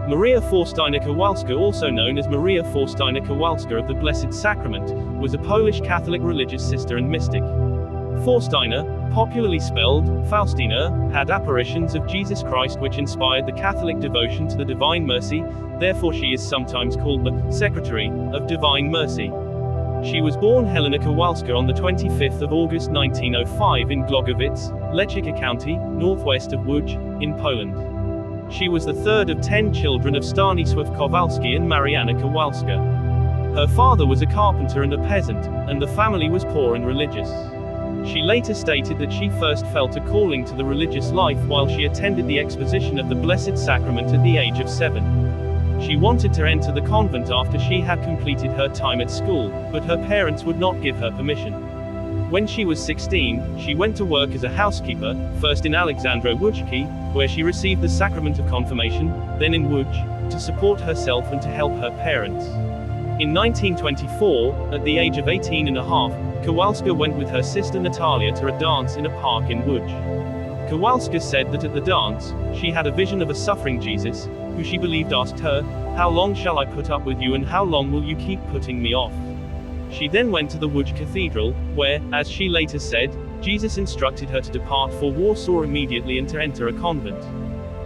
Maria Faustyna Kowalska, also known as Maria Faustyna Kowalska of the Blessed Sacrament, was a Polish Catholic religious sister and mystic. Faustina, popularly spelled Faustina, had apparitions of Jesus Christ which inspired the Catholic devotion to the Divine Mercy, therefore she is sometimes called the Secretary of Divine Mercy. She was born Helena Kowalska on the 25th of August 1905 in Głogowicz, Lechicka County, northwest of Łódź, in Poland. She was the third of 10 children of Stanisław Kowalski and Marianna Kowalska. Her father was a carpenter and a peasant, and the family was poor and religious. She later stated that she first felt a calling to the religious life while she attended the exposition of the Blessed Sacrament at the age of 7. She wanted to enter the convent after she had completed her time at school, but her parents would not give her permission. When she was 16, she went to work as a housekeeper, first in Aleksandrów-Łódzki, where she received the sacrament of confirmation, then in Łódź, to support herself and to help her parents. In 1924, at the age of 18 and a half, Kowalska went with her sister Natalia to a dance in a park in Łódź. Kowalska said that at the dance, she had a vision of a suffering Jesus, who she believed asked her, "How long shall I put up with you and how long will you keep putting me off?" She then went to the Łódź Cathedral, where, as she later said, Jesus instructed her to depart for Warsaw immediately and to enter a convent.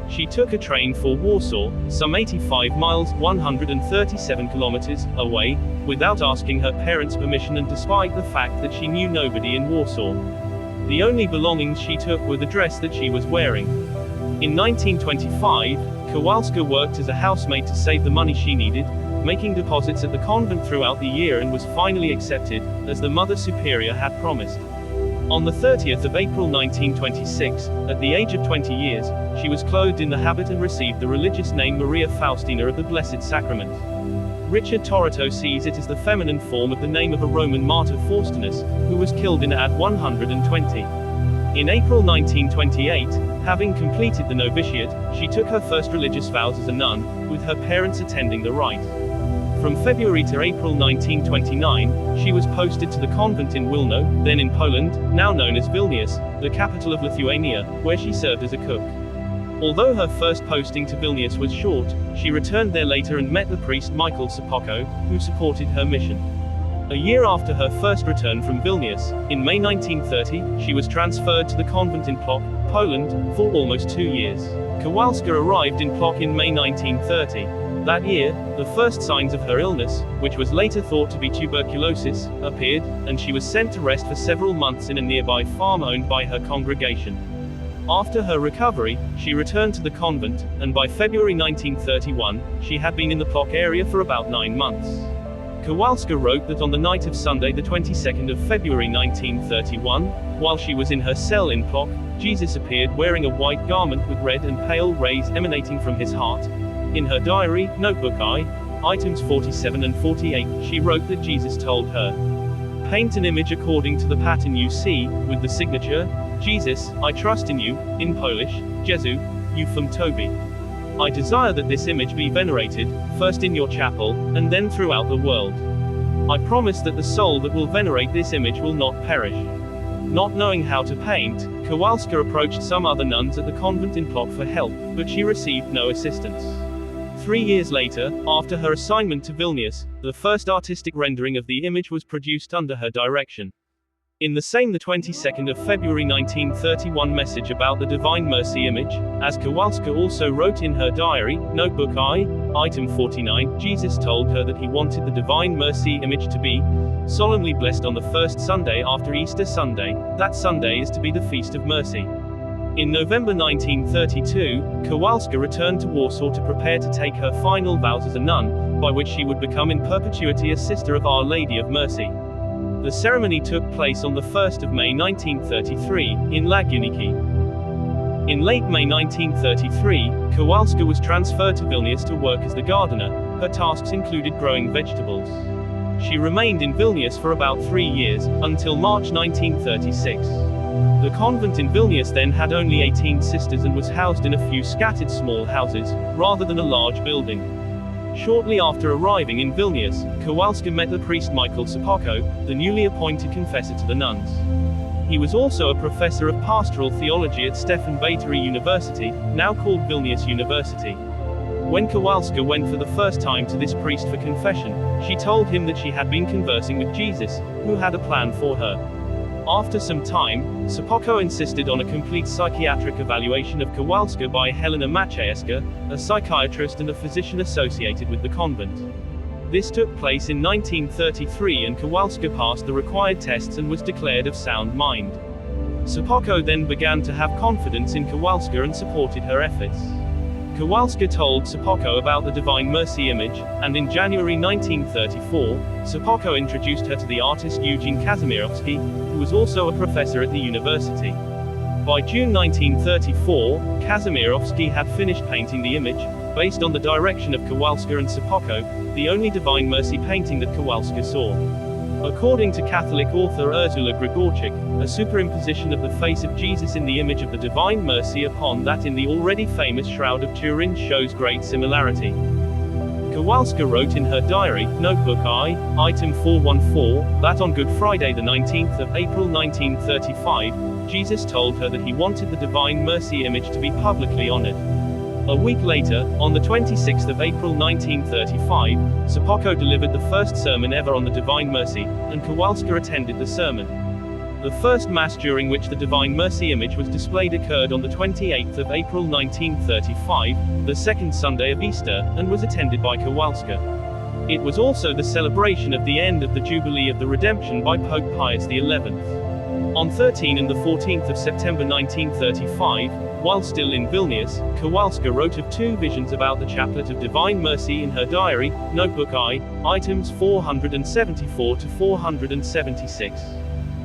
She took a train for Warsaw, some 85 miles, 137 kilometers, away, without asking her parents' permission and despite the fact that she knew nobody in Warsaw. The only belongings she took were the dress that she was wearing. In 1925, Kowalska worked as a housemaid to save the money she needed, making deposits at the convent throughout the year and was finally accepted, as the Mother Superior had promised. On the 30th of April 1926, at the age of 20 years, she was clothed in the habit and received the religious name Maria Faustyna of the Blessed Sacrament. Richard Toronto sees it as the feminine form of the name of a Roman martyr Faustinus, who was killed in AD 120. In April 1928, having completed the novitiate, she took her first religious vows as a nun, with her parents attending the rite. From February to April 1929, she was posted to the convent in Wilno, then in Poland, now known as Vilnius, the capital of Lithuania, where she served as a cook. Although her first posting to Vilnius was short, she returned there later and met the priest Michael Sopocko, who supported her mission. A year after her first return from Vilnius, in May 1930, she was transferred to the convent in Plock, Poland, for almost 2 years. Kowalska arrived in Plock in May 1930. That year, the first signs of her illness, which was later thought to be tuberculosis, appeared, and she was sent to rest for several months in a nearby farm owned by her congregation. After her recovery, she returned to the convent, and by February 1931, she had been in the Plock area for about 9 months. Kowalska wrote that on the night of Sunday the 22nd of February 1931, while she was in her cell in Plock, Jesus appeared wearing a white garment with red and pale rays emanating from his heart. In her diary, notebook I, items 47 and 48, she wrote that Jesus told her, "Paint an image according to the pattern you see, with the signature, Jesus, I trust in you, in Polish, Jezu, ufam Tobie. I desire that this image be venerated, first in your chapel, and then throughout the world. I promise that the soul that will venerate this image will not perish." Not knowing how to paint, Kowalska approached some other nuns at the convent in Plock for help, but she received no assistance. 3 years later, after her assignment to Vilnius, the first artistic rendering of the image was produced under her direction. In the same 22nd of February 1931 message about the Divine Mercy image, as Kowalska also wrote in her diary, notebook I, item 49, Jesus told her that he wanted the Divine Mercy image to be solemnly blessed on the first Sunday after Easter Sunday. That Sunday is to be the Feast of Mercy. In November 1932, Kowalska returned to Warsaw to prepare to take her final vows as a nun, by which she would become in perpetuity a sister of Our Lady of Mercy. The ceremony took place on the 1st of May 1933, in Lagunieki. In late May 1933, Kowalska was transferred to Vilnius to work as the gardener. Her tasks included growing vegetables. She remained in Vilnius for about 3 years, until March 1936. The convent in Vilnius then had only 18 sisters and was housed in a few scattered small houses, rather than a large building. Shortly after arriving in Vilnius, Kowalska met the priest Michael Sopocko, the newly appointed confessor to the nuns. He was also a professor of pastoral theology at Stefan Batory University, now called Vilnius University. When Kowalska went for the first time to this priest for confession, she told him that she had been conversing with Jesus, who had a plan for her. After some time, Sopocko insisted on a complete psychiatric evaluation of Kowalska by Helena Kowalska, a psychiatrist and a physician associated with the convent. This took place in 1933 and Kowalska passed the required tests and was declared of sound mind. Sopocko then began to have confidence in Kowalska and supported her efforts. Kowalska told Sopocko about the Divine Mercy image, and in January 1934, Sopocko introduced her to the artist Eugene Kazimierowski, who was also a professor at the university. By June 1934, Kazimierowski had finished painting the image, based on the direction of Kowalska and Sopocko, the only Divine Mercy painting that Kowalska saw. According to Catholic author Ursula Gregorczyk, a superimposition of the face of Jesus in the image of the Divine Mercy upon that in the already famous Shroud of Turin shows great similarity. Kowalska wrote in her diary, Notebook I, item 414, that on Good Friday the 19th of April 1935, Jesus told her that he wanted the Divine Mercy image to be publicly honored. A week later, on the 26th of April 1935, Sopocko delivered the first sermon ever on the Divine Mercy, and Kowalska attended the sermon. The first Mass during which the Divine Mercy image was displayed occurred on the 28th of April 1935, the second Sunday of Easter, and was attended by Kowalska. It was also the celebration of the end of the Jubilee of the Redemption by Pope Pius XI. On 13 and the 14th of September 1935, while still in Vilnius, Kowalska wrote of two visions about the Chaplet of Divine Mercy in her diary, Notebook I, items 474 to 476.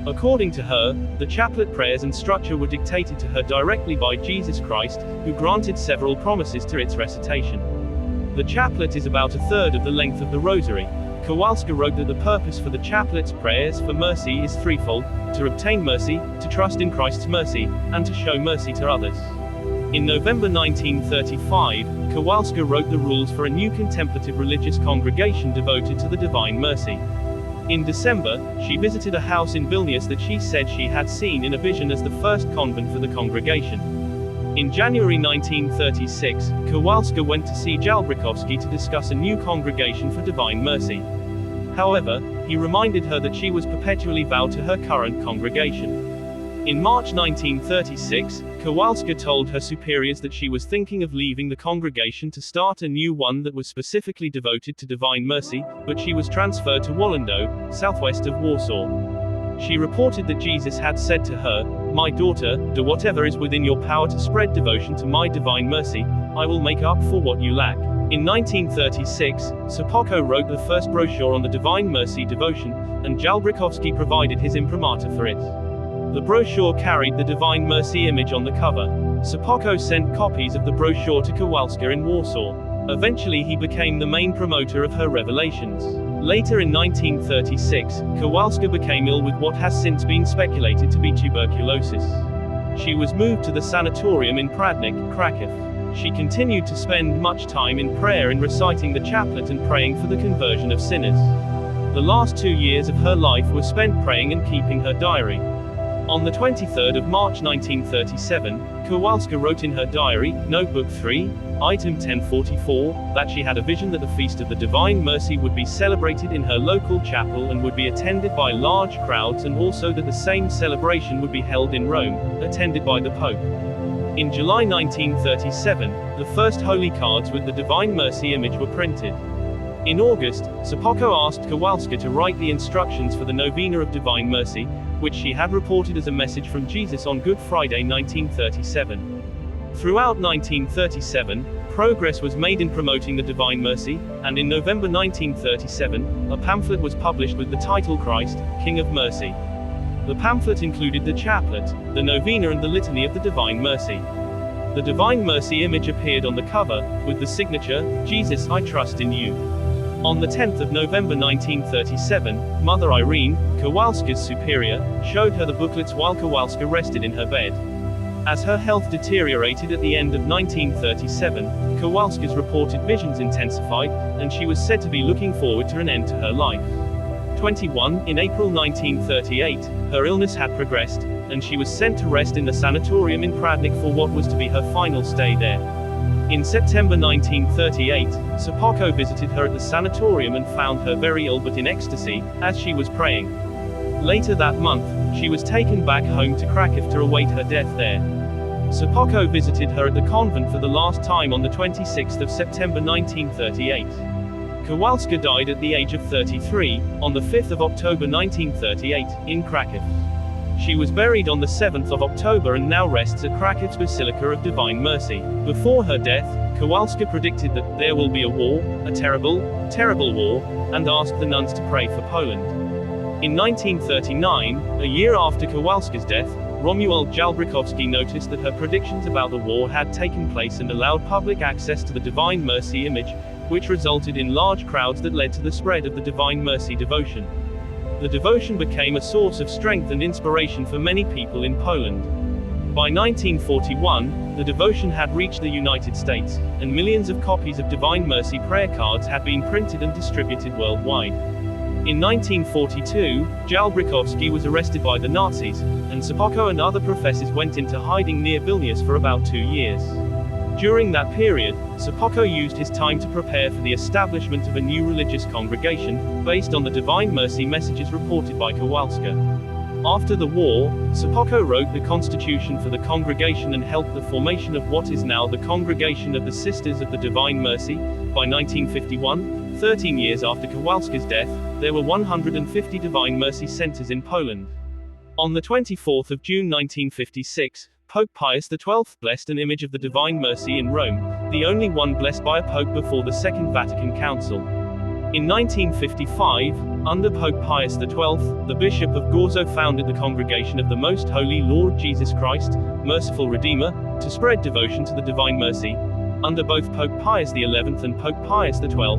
According to her, the chaplet prayers and structure were dictated to her directly by Jesus Christ, who granted several promises to its recitation. The chaplet is about a third of the length of the Rosary. Kowalska wrote that the purpose for the chaplet's prayers for mercy is threefold: to obtain mercy, to trust in Christ's mercy, and to show mercy to others. In November 1935, Kowalska wrote the rules for a new contemplative religious congregation devoted to the Divine Mercy. In December, she visited a house in Vilnius that she said she had seen in a vision as the first convent for the congregation. In January 1936, Kowalska went to see Jalbrzykowski to discuss a new congregation for Divine Mercy. However, he reminded her that she was perpetually vowed to her current congregation. In March 1936, Kowalska told her superiors that she was thinking of leaving the congregation to start a new one that was specifically devoted to Divine Mercy, but she was transferred to Wolandow, southwest of Warsaw. She reported that Jesus had said to her, "My daughter, do whatever is within your power to spread devotion to my Divine Mercy, I will make up for what you lack." In 1936, Sopocko wrote the first brochure on the Divine Mercy devotion, and Jalbrzykowski provided his imprimatur for it. The brochure carried the Divine Mercy image on the cover. Sopocko sent copies of the brochure to Kowalska in Warsaw. Eventually he became the main promoter of her revelations. Later in 1936, Kowalska became ill with what has since been speculated to be tuberculosis. She was moved to the sanatorium in Pradnik, Kraków. She continued to spend much time in prayer in reciting the chaplet and praying for the conversion of sinners. The last 2 years of her life were spent praying and keeping her diary. On the 23rd of March 1937, Kowalska wrote in her diary, Notebook 3, item 1044, that she had a vision that the Feast of the Divine Mercy would be celebrated in her local chapel and would be attended by large crowds, and also that the same celebration would be held in Rome, attended by the Pope. In July 1937, the first holy cards with the Divine Mercy image were printed. In August, Sopocko asked Kowalska to write the instructions for the Novena of Divine Mercy, which she had reported as a message from Jesus on Good Friday 1937. Throughout 1937, progress was made in promoting the Divine Mercy, and in November 1937, a pamphlet was published with the title Christ, King of Mercy. The pamphlet included the chaplet, the novena and the litany of the Divine Mercy. The Divine Mercy image appeared on the cover, with the signature, Jesus, I trust in you. On the 10th of November 1937, Mother Irene, Kowalska's superior, showed her the booklets while Kowalska rested in her bed. As her health deteriorated at the end of 1937, Kowalska's reported visions intensified, and she was said to be looking forward to an end to her life. 21, in April 1938, her illness had progressed, and she was sent to rest in the sanatorium in Pradnik for what was to be her final stay there. In September 1938, Sopocko visited her at the sanatorium and found her very ill but in ecstasy, as she was praying. Later that month, she was taken back home to Kraków to await her death there. Sopocko visited her at the convent for the last time on the 26th of September 1938. Kowalska died at the age of 33, on the 5th of October 1938, in Kraków. She was buried on the 7th of October and now rests at Krakow's Basilica of Divine Mercy. Before her death, Kowalska predicted that there will be a war, a terrible, terrible war, and asked the nuns to pray for Poland. In 1939, a year after Kowalska's death, Romuald Jalbrzykowski noticed that her predictions about the war had taken place and allowed public access to the Divine Mercy image, which resulted in large crowds that led to the spread of the Divine Mercy devotion. The devotion became a source of strength and inspiration for many people in Poland. By 1941, the devotion had reached the United States, and millions of copies of Divine Mercy prayer cards had been printed and distributed worldwide. In 1942, Jalbrzykowski was arrested by the Nazis, and Sopocko and other professors went into hiding near Vilnius for about 2 years. During that period, Sopocko used his time to prepare for the establishment of a new religious congregation, based on the Divine Mercy messages reported by Kowalska. After the war, Sopocko wrote the constitution for the congregation and helped the formation of what is now the Congregation of the Sisters of the Divine Mercy. By 1951, 13 years after Kowalska's death, there were 150 Divine Mercy centers in Poland. On the 24th of June 1956, Pope Pius XII blessed an image of the Divine Mercy in Rome, the only one blessed by a pope before the Second Vatican Council. In 1955, under Pope Pius XII, the Bishop of Gorzo founded the Congregation of the Most Holy Lord Jesus Christ, Merciful Redeemer, to spread devotion to the Divine Mercy. Under both Pope Pius XI and Pope Pius XII,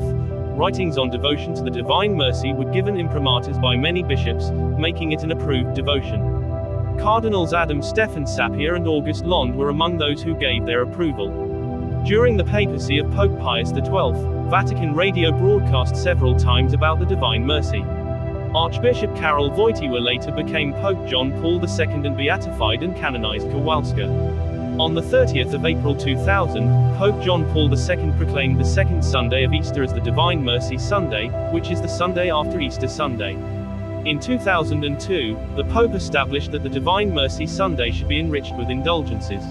writings on devotion to the Divine Mercy were given imprimatur by many bishops, making it an approved devotion. Cardinals Adam Stefan Sapir and August Lond were among those who gave their approval. During the papacy of Pope Pius XII, Vatican Radio broadcast several times about the Divine Mercy. Archbishop Karol Wojtyła later became Pope John Paul II and beatified and canonized Kowalska. On the 30th of April 2000, Pope John Paul II proclaimed the second Sunday of Easter as the Divine Mercy Sunday, which is the Sunday after Easter Sunday. In 2002, the Pope established that the Divine Mercy Sunday should be enriched with indulgences.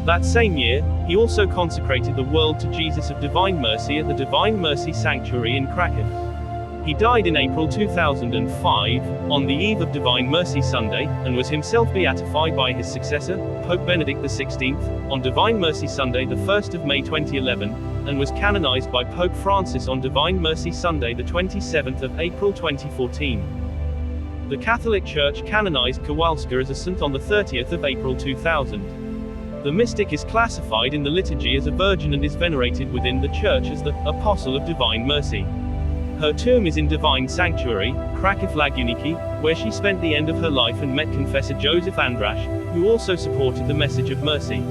That same year, he also consecrated the world to Jesus of Divine Mercy at the Divine Mercy Sanctuary in Kraków. He died in April 2005, on the eve of Divine Mercy Sunday, and was himself beatified by his successor, Pope Benedict XVI, on Divine Mercy Sunday the 1st of May 2011, and was canonized by Pope Francis on Divine Mercy Sunday the 27th of April 2014. The Catholic Church canonized Kowalska as a saint on the 30th of April 2000. The mystic is classified in the liturgy as a virgin and is venerated within the Church as the Apostle of Divine Mercy. Her tomb is in Divine Sanctuary, Kraków Laguniki, where she spent the end of her life and met confessor Joseph Andrasz, who also supported the message of mercy.